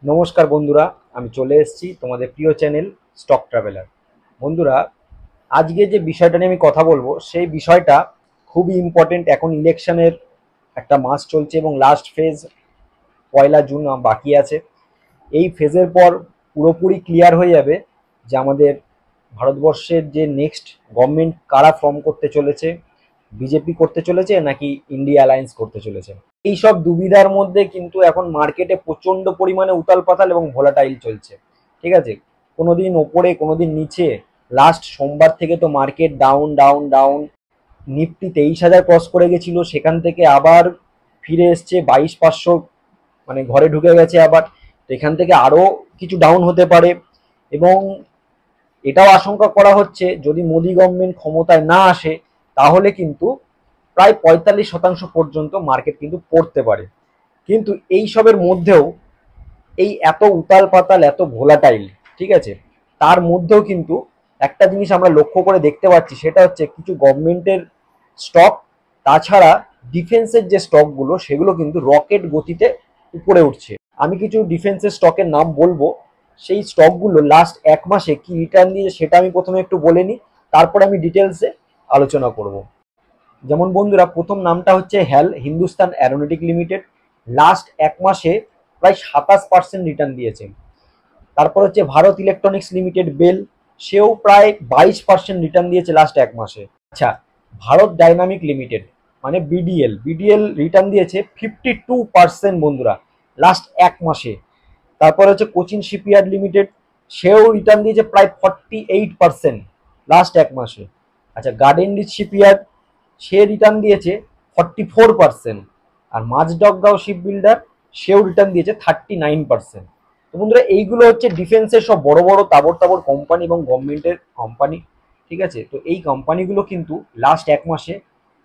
নমস্কার বন্ধুরা, আমি চলে এসেছি তোমাদের প্রিয় চ্যানেল স্টক ট্রাভেলার। বন্ধুরা, আজকে যে বিষয়টা নিয়ে আমি কথা বলবো সেই বিষয়টা খুবই ইম্পর্টেন্ট। এখন ইলেকশনের একটা মাস চলছে এবং লাস্ট ফেজ 1 জুন বাকি আছে। এই ফেজের পর পুরোপুরি ক্লিয়ার হয়ে যাবে যে আমাদের ভারতবর্ষের যে নেক্সট গভর্নমেন্ট কারা ফর্ম করতে চলেছে, বিজেপি করতে চলেছে নাকি ইন্ডিয়া অ্যালায়েন্স করতে চলেছে। এই সব দুবিধার মধ্যে কিন্তু এখন মার্কেটে প্রচন্ড পরিমাণে উতাল পাতাল এবং ভোলাটাইল চলছে। ঠিক আছে, কোনোদিন ওপরে কোনোদিন নিচে। লাস্ট সোমবার থেকে তো market down down down. Nifty 23,000 cross করে গেছিল, সেখান থেকে আবার ফিরে এসছে 22,500, মানে ঘরে ঢুকে গেছে আবার। তো এখান থেকে আরও কিছু ডাউন হতে পারে এবং এটাও আশঙ্কা করা হচ্ছে যদি মোদি গভর্নমেন্ট ক্ষমতায় না আসে তাহলে কিন্তু প্রায় 45% পর্যন্ত মার্কেট কিন্তু পড়তে পারে। কিন্তু এই সবের মধ্যেও এই এত উতাল পাতাল, এত ভোলাটাইল, ঠিক আছে, তার মধ্যেও কিন্তু একটা জিনিস আমরা লক্ষ্য করে দেখতে পাচ্ছি, সেটা হচ্ছে কিছু গভর্নমেন্টের স্টক, তাছাড়া ডিফেন্সের যে স্টকগুলো সেগুলো কিন্তু রকেট গতিতে উপরে উঠছে। আমি কিছু ডিফেন্সের স্টকের নাম বলবো, সেই স্টকগুলো লাস্ট 1 মাসে কি রিটার্ন দিয়েছে সেটা আমি প্রথমে একটু বলে নিই, তারপরে আমি ডিটেলসে আলোচনা করব। যেমন বন্ধুরা, প্রথম নামটা হচ্ছে হিন্দুস্তান অ্যারোনটিক লিমিটেড। লাস্ট 1 মাসে প্রায় 27% রিটার্ন দিয়েছে। তারপর হচ্ছে ভারত ইলেকট্রনিক্স লিমিটেড, বেল, সেও প্রায় 22% রিটার্ন দিয়েছে লাস্ট 1 মাসে। আচ্ছা, ভারত ডাইনামিক লিমিটেড মানে বিডিএল, রিটার্ন দিয়েছে 52% বন্ধুরা লাস্ট 1 মাসে। তারপর হচ্ছে কোচিন শিপইয়ার্ড লিমিটেড, সেও রিটার্ন দিয়েছে প্রায় 48% লাস্ট 1 মাসে। আচ্ছা, গার্ডেন রিচ শিপইয়ার্ড, সে রিটার্ন দিয়েছে 44%। আর মাঝডগগাঁও শিপ বিল্ডার, সেও রিটার্ন দিয়েছে 39%। তো বন্ধুরা, এইগুলো হচ্ছে ডিফেন্সের সব বড় বড় তাবড় তাবড় কোম্পানি এবং গভর্নমেন্টের কোম্পানি। ঠিক আছে, তো এই কোম্পানিগুলো কিন্তু লাস্ট 1 মাসে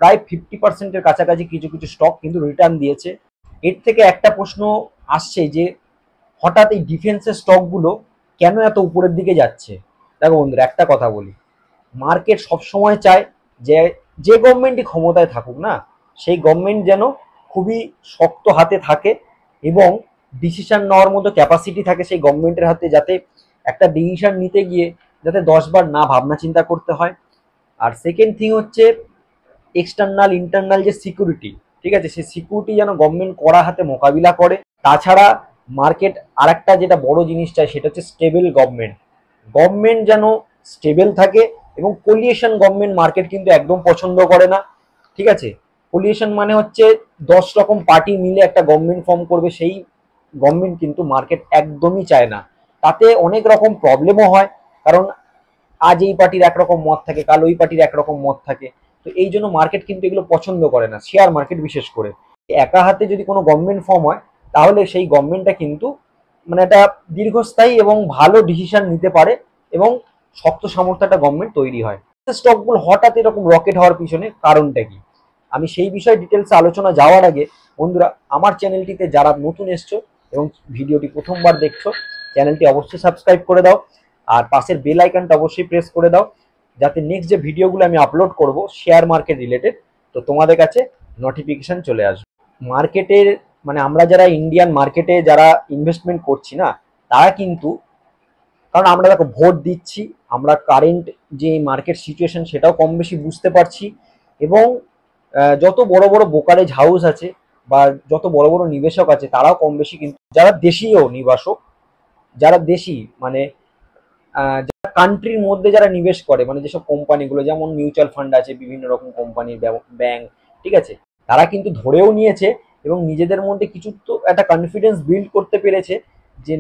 প্রায় 50%-এর কাছাকাছি কিছু কিছু স্টক কিন্তু রিটার্ন দিয়েছে। এর থেকে একটা প্রশ্ন আসছে যে হঠাৎ এই ডিফেন্সের স্টকগুলো কেন এত উপরের দিকে যাচ্ছে। দেখো বন্ধুরা, একটা কথা বলি, মার্কেট সবসময় চায় যে যে গভর্নমেন্টই ক্ষমতায় থাকুক না, সেই গভর্নমেন্ট যেন খুবই শক্ত হাতে থাকে এবং ডিসিশন নেওয়ার মতো ক্যাপাসিটি থাকে সেই গভর্নমেন্টের হাতে, যাতে একটা ডিসিশন নিতে গিয়ে যাতে 10 বার না ভাবনা চিন্তা করতে হয়। আর সেকেন্ড থিং হচ্ছে এক্সটার্নাল ইন্টারনাল যে সিকিউরিটি, ঠিক আছে, সেই সিকিউরিটি যেন গভর্নমেন্ট কড়া হাতে মোকাবিলা করে। তাছাড়া মার্কেট আর একটা যেটা বড় জিনিস চাই, সেটা হচ্ছে স্টেবল গভর্নমেন্ট। গভর্নমেন্ট যেন স্টেবল থাকে এবং কোলিয়েশন গভর্নমেন্ট মার্কেট কিন্তু একদম পছন্দ করে না। ঠিক আছে, কোলিয়েশন মানে হচ্ছে 10 রকম পার্টি মিলে একটা গভর্নমেন্ট ফর্ম করবে, সেই গভর্নমেন্ট কিন্তু মার্কেট একদমই চায় না। তাতে অনেক রকম প্রবলেমও হয়, কারণ আজ এই পার্টির একরকম মত থাকে, কাল ওই পার্টির একরকম মত থাকে। তো এই জন্য মার্কেট কিন্তু এগুলো পছন্দ করে না, শেয়ার মার্কেট বিশেষ করে। একা হাতে যদি কোনো গভর্নমেন্ট ফর্ম হয় তাহলে সেই গভর্নমেন্টটা কিন্তু মানে একটা দীর্ঘস্থায়ী এবং ভালো ডিসিশন নিতে পারে এবং শক্ত সামর্থ্য একটা গভর্নমেন্ট তৈরি হয়। স্টকগুলো হঠাৎ এরকম রকেট হওয়ার পিছনে কারণটা কি, আমি সেই বিষয়ে ডিটেলসে আলোচনা যাওয়ার আগে বন্ধুরা, আমার চ্যানেলটিতে যারা নতুন এসছো এবং ভিডিওটি প্রথমবার দেখছো, চ্যানেলটি অবশ্যই সাবস্ক্রাইব করে দাও আর পাশের বেল আইকনটা অবশ্যই প্রেস করে দাও, যাতে নেক্সট যে ভিডিওগুলো আমি আপলোড করব শেয়ার মার্কেট রিলেটেড, তো তোমাদের কাছে নোটিফিকেশন চলে আসবে। মার্কেটের মানে আমরা যারা ইন্ডিয়ান মার্কেটে যারা ইনভেস্টমেন্ট করছি না, তারা কিন্তু, কারণ আমরা দেখো ভোট দিচ্ছি, আমরা কারেন্ট যে মার্কেট সিচুয়েশন সেটাও কম বেশি বুঝতে পারছি এবং যত বড় বড় ব্রোকারেজ হাউস আছে বা যত বড় বড় নিবেশক আছে তারাও কম বেশি কিন্তু, যারা দেশীয় নিবাসক, যারা দেশি মানে যারা কান্ট্রির মধ্যে যারা নিবেশ করে, মানে যেসব কোম্পানিগুলো যেমন মিউচুয়াল ফান্ড আছে, বিভিন্ন রকম কোম্পানির ব্যাংক, ঠিক আছে, তারা কিন্তু ধরেও নিয়েছে এবং নিজেদের মধ্যে কিছু তো একটা কনফিডেন্স বিল্ড করতে পেরেছে যে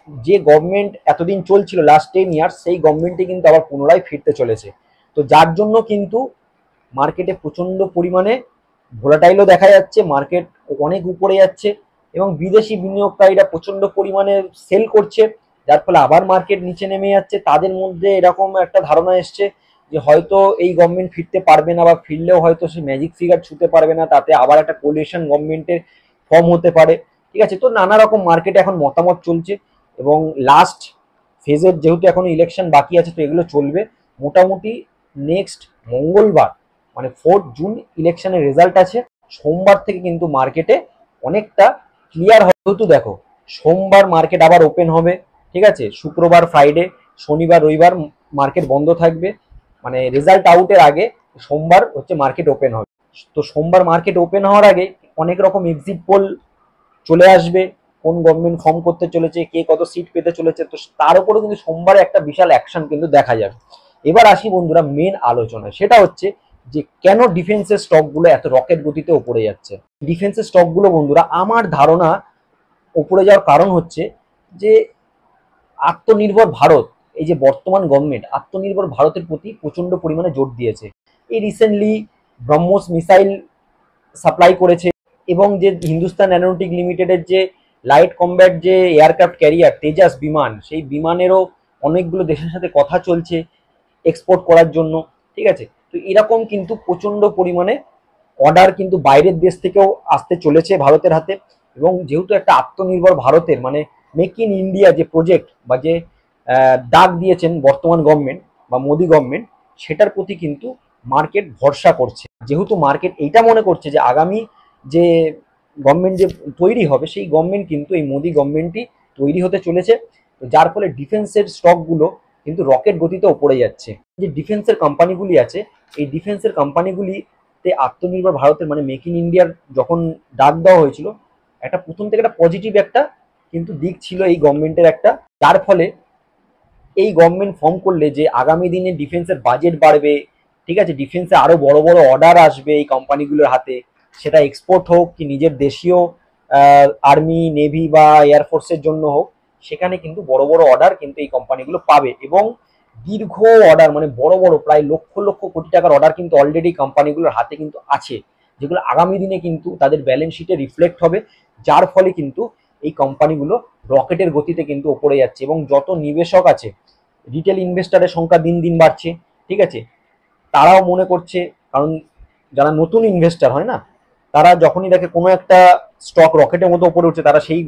যে গভর্নমেন্ট এতদিন চলছিল লাস্ট 10 ইয়ার্স, সেই গভর্নমেন্টই কিন্তু আবার পুনরায় ফিরতে চলেছে। তো যার জন্য কিন্তু মার্কেটে প্রচন্ড পরিমাণে ভোলাটাইলও দেখা যাচ্ছে, মার্কেট অনেক উপরে যাচ্ছে এবং বিদেশি বিনিয়োগকারীরা প্রচন্ড পরিমাণে সেল করছে, যার ফলে আবার মার্কেট নিচে নেমে যাচ্ছে। তাদের মধ্যে এরকম একটা ধারণা এসছে যে হয়তো এই গভর্নমেন্ট ফিরতে পারবে না বা ফিরলেও হয়তো সে ম্যাজিক ফিগার ছুতে পারবে না, তাতে আবার একটা কোলিশন গভর্নমেন্টের ফর্ম হতে পারে। ঠিক আছে, তো নানা রকম মার্কেটে এখন মতামত চলছে এবং লাস্ট ফেজের যেহেতু এখনো ইলেকশন বাকি আছে, তো এগুলো চলবে মোটামুটি। নেক্সট মঙ্গলবার মানে 4 জুন ইলেকশনের রেজাল্ট আছে, সোমবার থেকে কিন্তু মার্কেটে অনেকটা ক্লিয়ার হবে। যেহেতু দেখো সোমবার মার্কেট আবার ওপেন হবে, ঠিক আছে, শুক্রবার ফ্রাইডে শনিবার রবিবার মার্কেট বন্ধ থাকবে, মানে রেজাল্ট আউটের আগে সোমবার হচ্ছে মার্কেট ওপেন হবে। তো সোমবার মার্কেট ওপেন হওয়ার আগে অনেক রকম এক্সিট পোল চলে আসবে, কোন গভর্নমেন্ট ফর্ম করতে চলেছে, কে কত সিট পেতে চলেছে, তো তার উপরে কিন্তু সোমবারে একটা বিশাল অ্যাকশন কিন্তু দেখা যাবে। এবার আসি বন্ধুরা মেন আলোচনায়, সেটা হচ্ছে যে কেন ডিফেন্সের স্টকগুলো এত রকেট গতিতে ওপরে যাচ্ছে। ডিফেন্সের স্টকগুলো বন্ধুরা আমার ধারণা ওপরে যাওয়ার কারণ হচ্ছে যে আত্মনির্ভর ভারত, এই যে বর্তমান গভর্নমেন্ট আত্মনির্ভর ভারতের প্রতি প্রচন্ড পরিমাণে জোর দিয়েছে। এই রিসেন্টলি ব্রহ্মোস মিসাইল সাপ্লাই করেছে, এবং যে হিন্দুস্তান অ্যারোনটিক লিমিটেডের যে লাইট কমব্যাট যে এয়ারক্রাফট ক্যারিয়ার তেজাস বিমান, সেই বিমানেরও অনেকগুলো দেশের সাথে কথা চলছে এক্সপোর্ট করার জন্য, ঠিক আছে। তো এরকম কিন্তু প্রচন্ড পরিমাণে অর্ডার কিন্তু বাইরের দেশ থেকেও আসতে চলেছে ভারতের হাতে। এবং যেহেতু একটা আত্মনির্ভর ভারতের মানে মেক ইন ইন্ডিয়া যে প্রজেক্ট বা যে ডাক দিয়েছেন বর্তমান গভর্নমেন্ট বা মোদি গভর্নমেন্ট, সেটার প্রতি কিন্তু মার্কেট ভরসা করছে। যেহেতু মার্কেট এইটা মনে করছে যে আগামী যে গভর্নমেন্ট যে তৈরি হবে সেই গভর্নমেন্ট কিন্তু এই মোদি গভর্নমেন্টই তৈরি হতে চলেছে। তো যার ফলে ডিফেন্সের স্টকগুলো কিন্তু রকেট গতিতে ওপরে যাচ্ছে। যে ডিফেন্সের কোম্পানিগুলি আছে, এই ডিফেন্সের কোম্পানিগুলিতে আত্মনির্ভর ভারতের মানে মেক ইন ইন্ডিয়ার যখন ডাক দেওয়া হয়েছিল, একটা প্রথম থেকে একটা পজিটিভ একটা কিন্তু দিক ছিল এই গভর্নমেন্টের একটা, যার ফলে এই গভর্নমেন্ট ফর্ম করলে যে আগামী দিনে ডিফেন্সের বাজেট বাড়বে, ঠিক আছে, ডিফেন্সে আরো বড় বড় অর্ডার আসবে এই কোম্পানিগুলোর হাতে, সেটা এক্সপোর্ট হোক কি নিজের দেশীয় আর্মি নেভি বা এয়ারফোর্সের জন্য হোক, সেখানে কিন্তু বড় বড় অর্ডার কিন্তু এই কোম্পানিগুলো পাবে। এবং দীর্ঘ অর্ডার মানে বড় বড় প্রায় লক্ষ লক্ষ কোটি টাকার অর্ডার কিন্তু অলরেডি কোম্পানিগুলোর হাতে কিন্তু আছে, যেগুলো আগামী দিনে কিন্তু তাদের ব্যালেন্স শিটে রিফ্লেক্ট হবে, যার ফলে কিন্তু এই কোম্পানিগুলো রকেটের গতিতে কিন্তু ওপরে যাচ্ছে। এবং যত নিবেশক আছে, রিটেল ইনভেস্টারের সংখ্যা দিন দিন বাড়ছে, ঠিক আছে, তারাও মনে করছে, কারণ যারা নতুন ইনভেস্টার হয় না, তারা যখনই দেখে কোনো একটা স্টক রকেটের মতো উপরে উঠছে, তারা সেই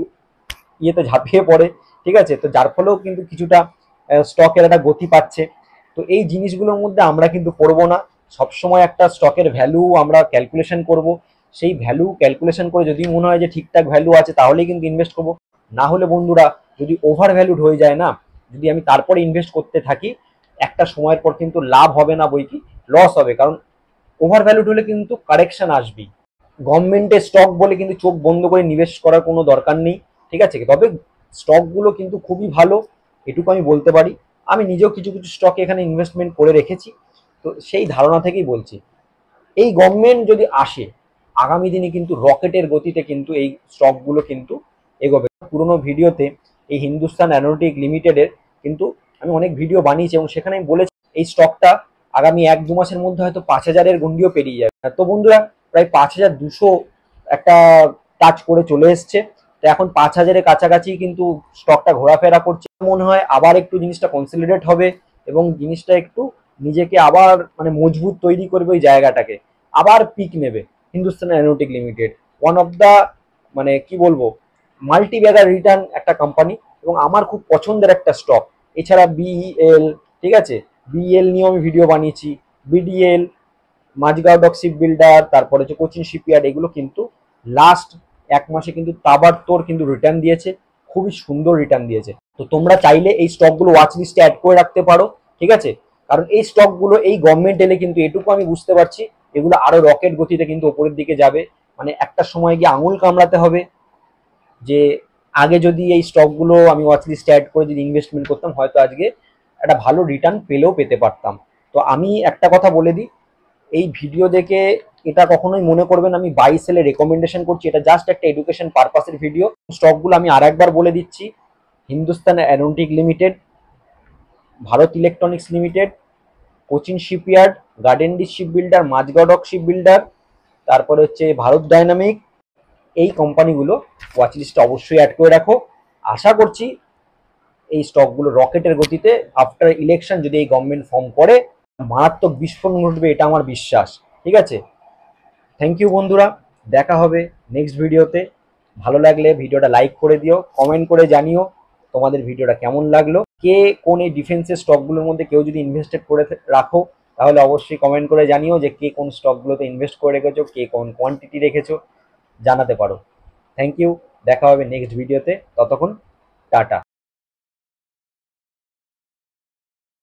ইয়েতে ঝাঁপিয়ে পড়ে, ঠিক আছে। তো যার ফলেও কিন্তু কিছুটা স্টকের একটা গতি পাচ্ছে। তো এই জিনিসগুলোর মধ্যে আমরা কিন্তু পড়বো না, সবসময় একটা স্টকের ভ্যালু আমরা ক্যালকুলেশন করব, সেই ভ্যালু ক্যালকুলেশন করে যদি মনে হয় যে ঠিকঠাক ভ্যালু আছে তাহলেই কিন্তু ইনভেস্ট করব। না হলে বন্ধুরা যদি ওভার ভ্যালুড হয়ে যায় না, যদি আমি তারপরে ইনভেস্ট করতে থাকি, একটা সময়ের পর কিন্তু লাভ হবে না, বই কি লস হবে, কারণ ওভার ভ্যালুড হলে কিন্তু কারেকশন আসবেই। গভর্নমেন্টের স্টক বলে কিন্তু চোখ বন্ধ করে নিবেশ করার কোনো দরকার নেই, ঠিক আছে। তবে স্টকগুলো কিন্তু খুবই ভালো, এটুকু আমি বলতে পারি। আমি নিজেও কিছু কিছু স্টকে এখানে ইনভেস্টমেন্ট করে রেখেছি, তো সেই ধারণা থেকেই বলছি। এই গভর্নমেন্ট যদি আসে, আগামী দিনে কিন্তু রকেটের গতিতে কিন্তু এই স্টকগুলো কিন্তু এগোবে। পুরোনো ভিডিওতে এই হিন্দুস্তান অ্যারোনটিক লিমিটেডের কিন্তু আমি অনেক ভিডিও বানিয়েছি, এবং সেখানে আমি বলেছি এই স্টকটা আগামী 1-2 মাসের মধ্যে হয়তো 5,000-এর গন্ডিও পেরিয়ে যাবে। তো বন্ধুরা প্রায় 5,200 একটা টাচ করে চলে এসছে। তো এখন 5,000-এর কাছাকাছি কিন্তু স্টকটা ঘোরাফেরা করছে। মনে হয় আবার একটু জিনিসটা কনসলিডেট হবে, এবং জিনিসটা একটু নিজেকে আবার মানে মজবুত তৈরি করবে ওই জায়গাটাকে, আবার পিক নেবে। Hindustan aeronautic limited one of the মানে কি বলবো মাল্টি ব্যাগার রিটার্ন একটা কোম্পানি, এবং আমার খুব পছন্দের একটা স্টক। এছাড়া বিইএল, ঠিক আছে, বিইএল নিয়েও আমি ভিডিও বানিয়েছি, BDL, Mazagon dock ship builder, তারপরে হচ্ছে কোচিন শিপইয়ার্ড, এগুলো কিন্তু লাস্ট 1 মাসে কিন্তু তাবাড়তোড় কিন্তু রিটার্ন দিয়েছে, খুবই সুন্দর রিটার্ন দিয়েছে। তো তোমরা চাইলে এই স্টকগুলো ওয়াচ লিস্টে অ্যাড করে রাখতে পারো, ঠিক আছে। কারণ এই স্টকগুলো এই গভর্নমেন্ট এলে কিন্তু এটুকু আমি বুঝতে পারছি, এগুলো আরো রকেট গতিতে কিন্তু ওপরের দিকে যাবে। মানে একটা সময় গিয়ে আঙুল কামড়াতে হবে যে আগে যদি এই স্টকগুলো আমি ওয়াচ লিস্টে অ্যাড করে যদি ইনভেস্টমেন্ট করতাম, হয়তো আজকে একটা ভালো রিটার্ন পেলেও পেতে পারতাম। তো আমি একটা কথা বলে দিই, এই ভিডিও দেখে এটা কখনোই মনে করবেন আমি বাই সেলে রেকমেন্ডেশন করছি, এটা জাস্ট একটা এডুকেশন পারপাসের ভিডিও। স্টকগুলো আমি আরেকবার বলে দিচ্ছি: Hindustan aeronautic limited, Bharat electronics limited, Cochin shipyard, গার্ডেনডি ship builder, Mazagaon dock ship builder, তারপরে হচ্ছে ভারত ডাইনামিক। এই কোম্পানিগুলো ওয়াচ লিস্টে অবশ্যই অ্যাড করে রাখো। আশা করছি এই স্টকগুলো রকেটের গতিতে আফটার ইলেকশন যদি এই গভর্নমেন্ট ফর্ম করে মারাত্মক বিস্ফোরণ ঘটবে, এটা আমার বিশ্বাস, ঠিক আছে। থ্যাংক ইউ বন্ধুরা, দেখা হবে নেক্সট ভিডিওতে। ভালো লাগলে ভিডিওটা লাইক করে দিও, কমেন্ট করে জানিও তোমাদের ভিডিওটা কেমন লাগলো। কে কোন এই ডিফেন্সের স্টকগুলোর মধ্যে কেউ যদি ইনভেস্টেড করে রাখো, তাহলে অবশ্যই কমেন্ট করে জানিও যে কে কোন স্টকগুলোতে ইনভেস্ট করে রেখেছো, কে কোন কোয়ান্টিটি রেখেছো, জানাতে পারো। থ্যাংক ইউ, দেখা হবে নেক্সট ভিডিওতে। ততক্ষণ টাটা।